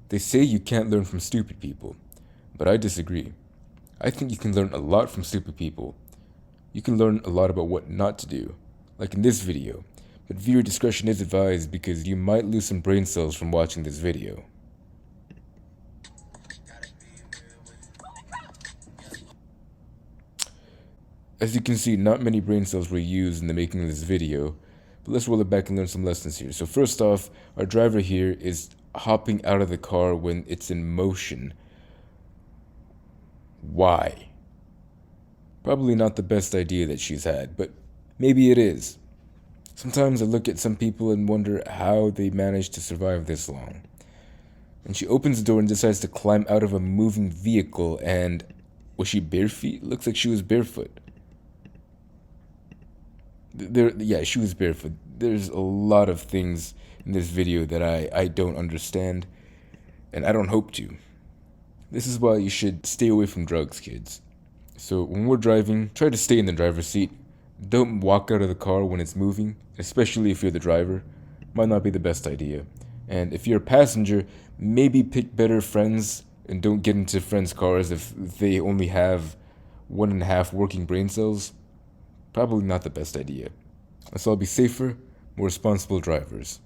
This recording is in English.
They say you can't learn from stupid people, but I disagree. I think you can learn a lot from stupid people. You can learn a lot about what not to do, like in this video, but viewer discretion is advised because you might lose some brain cells from watching this video. As you can see, not many brain cells were used in the making of this video, but let's roll it back and learn some lessons here. So first off, our driver here is hopping out of the car when it's in motion. Why? Probably not the best idea that she's had, but maybe it is. Sometimes I look at some people and wonder how they manage to survive this long. And she opens the door and decides to climb out of a moving vehicle, and was she bare feet? Looks like she was barefoot. Yeah, she was barefoot. There's a lot of things in this video that I don't understand, and I don't hope to. This is why you should stay away from drugs, kids. So when we're driving, try to stay in the driver's seat. Don't walk out of the car when it's moving, especially if you're the driver. Might not be the best idea. And if you're a passenger, maybe pick better friends and don't get into friends' cars if they only have 1.5 working brain cells. Probably not the best idea. Let's all be safer, more responsible drivers.